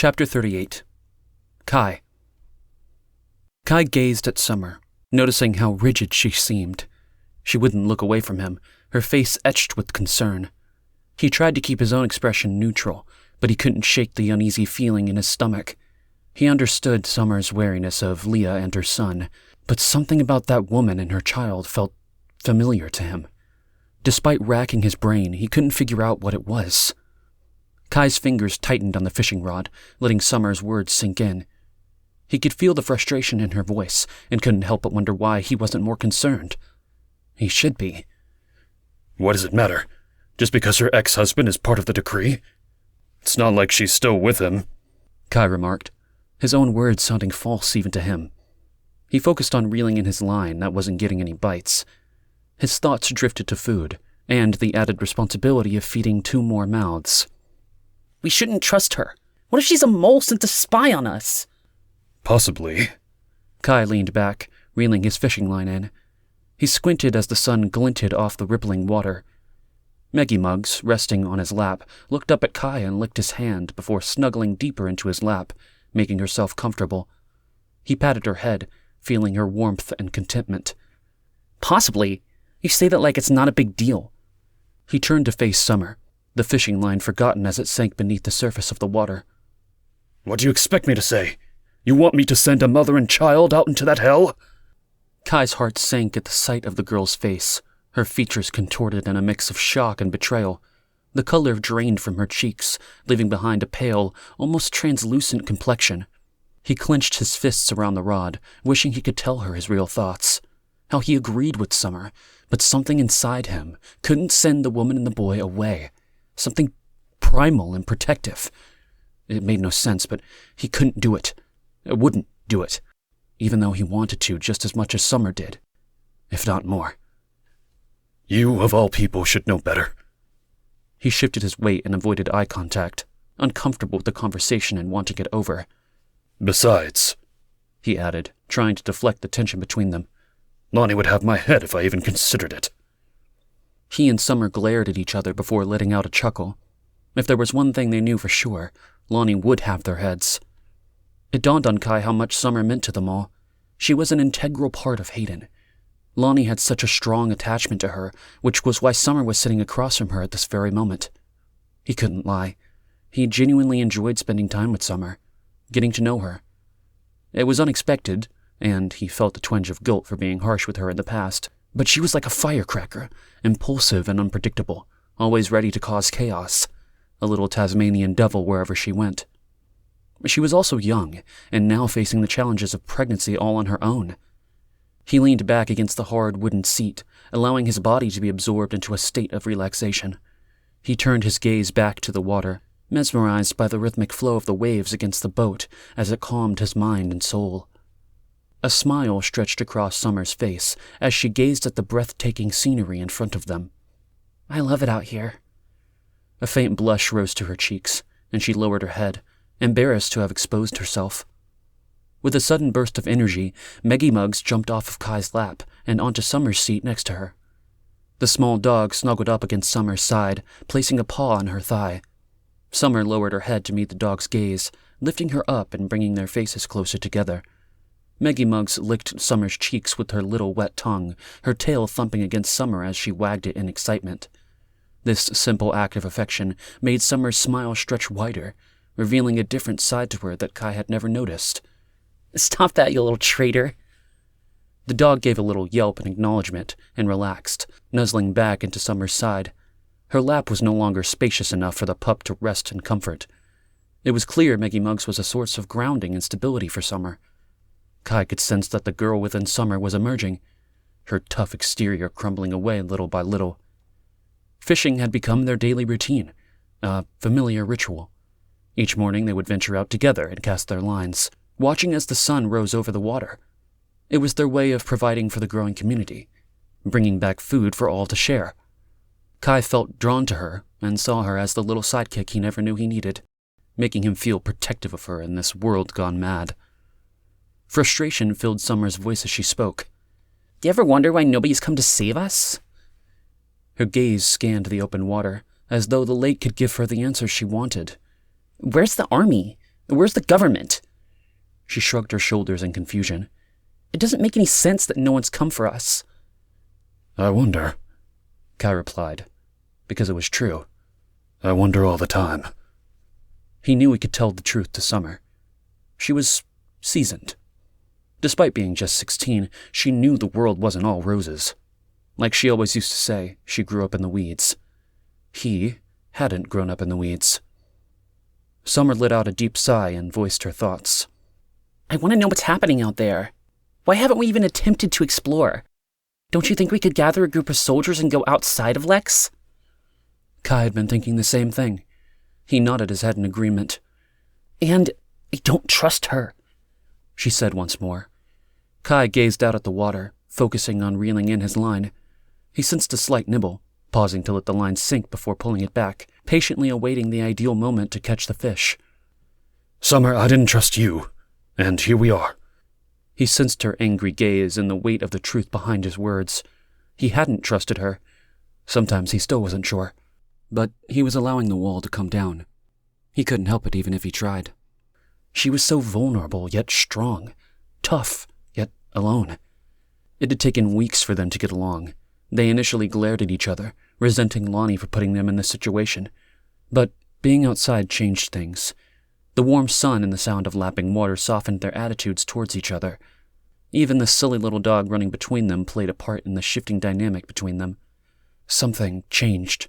Chapter 38. Kai. Kai gazed at Summer, noticing how rigid she seemed. She wouldn't look away from him, her face etched with concern. He tried to keep his own expression neutral, but he couldn't shake the uneasy feeling in his stomach. He understood Summer's wariness of Leah and her son, but something about that woman and her child felt familiar to him. Despite racking his brain, he couldn't figure out what it was. Kai's fingers tightened on the fishing rod, letting Summer's words sink in. He could feel the frustration in her voice and couldn't help but wonder why he wasn't more concerned. He should be. What does it matter? Just because her ex-husband is part of the decree? It's not like she's still with him, Kai remarked, his own words sounding false even to him. He focused on reeling in his line that wasn't getting any bites. His thoughts drifted to food and the added responsibility of feeding 2 more mouths. We shouldn't trust her. What if she's a mole sent to spy on us? Possibly. Kai leaned back, reeling his fishing line in. He squinted as the sun glinted off the rippling water. MEGA-OMNIBUS, resting on his lap, looked up at Kai and licked his hand before snuggling deeper into his lap, making herself comfortable. He patted her head, feeling her warmth and contentment. Possibly. You say that like it's not a big deal. He turned to face Summer, the fishing line forgotten as it sank beneath the surface of the water. What do you expect me to say? You want me to send a mother and child out into that hell? Kai's heart sank at the sight of the girl's face, her features contorted in a mix of shock and betrayal. The color drained from her cheeks, leaving behind a pale, almost translucent complexion. He clenched his fists around the rod, wishing he could tell her his real thoughts. How he agreed with Summer, but something inside him couldn't send the woman and the boy away. Something primal and protective. It made no sense, but he couldn't do it. Wouldn't do it, even though he wanted to just as much as Summer did, if not more. You, of all people, should know better. He shifted his weight and avoided eye contact, uncomfortable with the conversation and wanting it over. Besides, he added, trying to deflect the tension between them, Lonnie would have my head if I even considered it. He and Summer glared at each other before letting out a chuckle. If there was one thing they knew for sure, Lonnie would have their heads. It dawned on Kai how much Summer meant to them all. She was an integral part of Hayden. Lonnie had such a strong attachment to her, which was why Summer was sitting across from her at this very moment. He couldn't lie. He genuinely enjoyed spending time with Summer, getting to know her. It was unexpected, and he felt a twinge of guilt for being harsh with her in the past, but she was like a firecracker, impulsive and unpredictable, always ready to cause chaos, a little Tasmanian devil wherever she went. She was also young, and now facing the challenges of pregnancy all on her own. He leaned back against the hard wooden seat, allowing his body to be absorbed into a state of relaxation. He turned his gaze back to the water, mesmerized by the rhythmic flow of the waves against the boat as it calmed his mind and soul. A smile stretched across Summer's face as she gazed at the breathtaking scenery in front of them. I love it out here. A faint blush rose to her cheeks, and she lowered her head, embarrassed to have exposed herself. With a sudden burst of energy, MEGA-OMNIBUS jumped off of Kai's lap and onto Summer's seat next to her. The small dog snuggled up against Summer's side, placing a paw on her thigh. Summer lowered her head to meet the dog's gaze, lifting her up and bringing their faces closer together. MEGA-OMNIBUS licked Summer's cheeks with her little wet tongue, her tail thumping against Summer as she wagged it in excitement. This simple act of affection made Summer's smile stretch wider, revealing a different side to her that Kai had never noticed. Stop that, you little traitor. The dog gave a little yelp in acknowledgement and relaxed, nuzzling back into Summer's side. Her lap was no longer spacious enough for the pup to rest in comfort. It was clear MEGA-OMNIBUS was a source of grounding and stability for Summer. Kai could sense that the girl within Summer was emerging, her tough exterior crumbling away little by little. Fishing had become their daily routine, a familiar ritual. Each morning they would venture out together and cast their lines, watching as the sun rose over the water. It was their way of providing for the growing community, bringing back food for all to share. Kai felt drawn to her and saw her as the little sidekick he never knew he needed, making him feel protective of her in this world gone mad. Frustration filled Summer's voice as she spoke. Do you ever wonder why nobody's come to save us? Her gaze scanned the open water, as though the lake could give her the answers she wanted. Where's the army? Where's the government? She shrugged her shoulders in confusion. It doesn't make any sense that no one's come for us. I wonder, Kai replied, because it was true. I wonder all the time. He knew he could tell the truth to Summer. She was seasoned. Despite being just 16, she knew the world wasn't all roses. Like she always used to say, she grew up in the weeds. He hadn't grown up in the weeds. Summer let out a deep sigh and voiced her thoughts. I want to know what's happening out there. Why haven't we even attempted to explore? Don't you think we could gather a group of soldiers and go outside of Lex? Kai had been thinking the same thing. He nodded his head in agreement. And I don't trust her, she said once more. Kai gazed out at the water, focusing on reeling in his line. He sensed a slight nibble, pausing to let the line sink before pulling it back, patiently awaiting the ideal moment to catch the fish. Summer, I didn't trust you, and here we are. He sensed her angry gaze and the weight of the truth behind his words. He hadn't trusted her. Sometimes he still wasn't sure. But he was allowing the wall to come down. He couldn't help it even if he tried. She was so vulnerable yet strong, tough yet alone. It had taken weeks for them to get along. They initially glared at each other, resenting Lonnie for putting them in this situation. But being outside changed things. The warm sun and the sound of lapping water softened their attitudes towards each other. Even the silly little dog running between them played a part in the shifting dynamic between them. Something changed.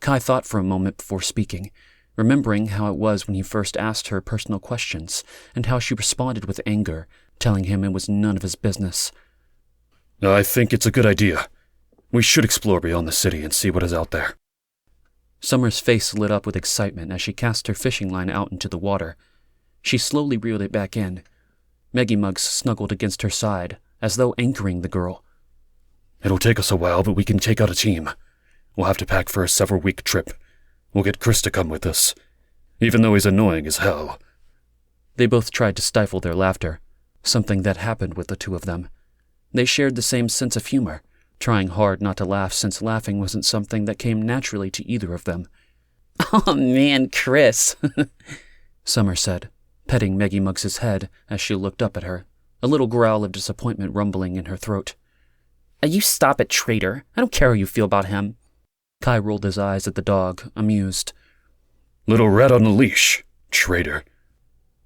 Kai thought for a moment before speaking, remembering how it was when he first asked her personal questions and how she responded with anger, telling him it was none of his business. I think it's a good idea. We should explore beyond the city and see what is out there. Summer's face lit up with excitement as she cast her fishing line out into the water. She slowly reeled it back in. Maggie Muggs snuggled against her side, as though anchoring the girl. It'll take us a while, but we can take out a team. We'll have to pack for a several-week trip. We'll get Chris to come with us, even though he's annoying as hell. They both tried to stifle their laughter, something that happened with the two of them. They shared the same sense of humor, trying hard not to laugh since laughing wasn't something that came naturally to either of them. Oh man, Chris, Summer said, petting Maggie Muggs's head as she looked up at her, a little growl of disappointment rumbling in her throat. You stop it, traitor. I don't care how you feel about him. Kai rolled his eyes at the dog, amused. Little rat on a leash, traitor.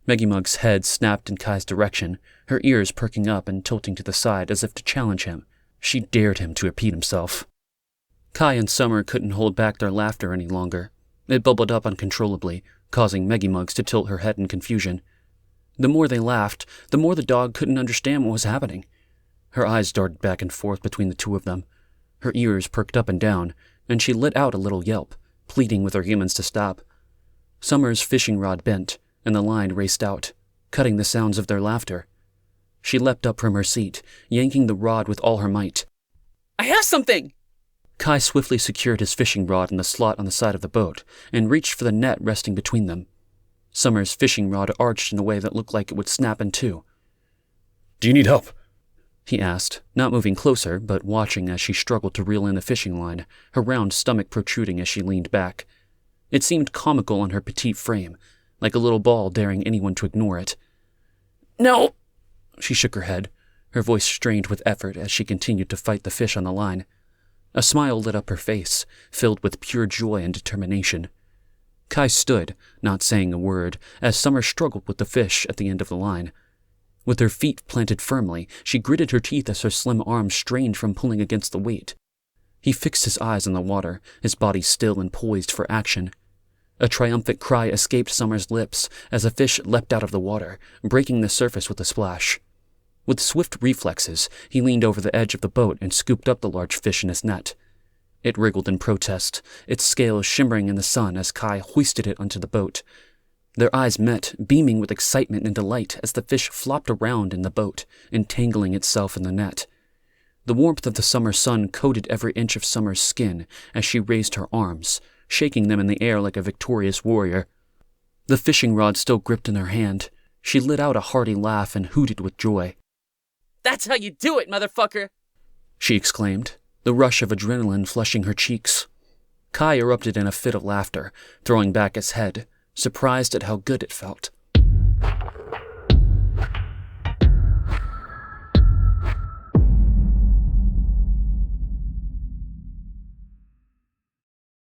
Maggie Muggs' head snapped in Kai's direction, her ears perking up and tilting to the side as if to challenge him. She dared him to repeat himself. Kai and Summer couldn't hold back their laughter any longer. It bubbled up uncontrollably, causing Maggie Muggs to tilt her head in confusion. The more they laughed, the more the dog couldn't understand what was happening. Her eyes darted back and forth between the two of them. Her ears perked up and down, and she let out a little yelp, pleading with her humans to stop. Summer's fishing rod bent, and the line raced out, cutting the sounds of their laughter. She leapt up from her seat, yanking the rod with all her might. I have something! Kai swiftly secured his fishing rod in the slot on the side of the boat and reached for the net resting between them. Summer's fishing rod arched in a way that looked like it would snap in two. Do you need help? He asked, not moving closer, but watching as she struggled to reel in the fishing line, her round stomach protruding as she leaned back. It seemed comical on her petite frame, like a little ball daring anyone to ignore it. No! She shook her head, her voice strained with effort as she continued to fight the fish on the line. A smile lit up her face, filled with pure joy and determination. Kai stood, not saying a word, as Summer struggled with the fish at the end of the line. With her feet planted firmly, she gritted her teeth as her slim arms strained from pulling against the weight. He fixed his eyes on the water, his body still and poised for action. A triumphant cry escaped Summer's lips as a fish leapt out of the water, breaking the surface with a splash. With swift reflexes, he leaned over the edge of the boat and scooped up the large fish in his net. It wriggled in protest, its scales shimmering in the sun as Kai hoisted it onto the boat. Their eyes met, beaming with excitement and delight as the fish flopped around in the boat, entangling itself in the net. The warmth of the summer sun coated every inch of Summer's skin as she raised her arms, shaking them in the air like a victorious warrior. The fishing rod still gripped in her hand, she let out a hearty laugh and hooted with joy. That's how you do it, motherfucker! She exclaimed, the rush of adrenaline flushing her cheeks. Kai erupted in a fit of laughter, throwing back his head, surprised at how good it felt.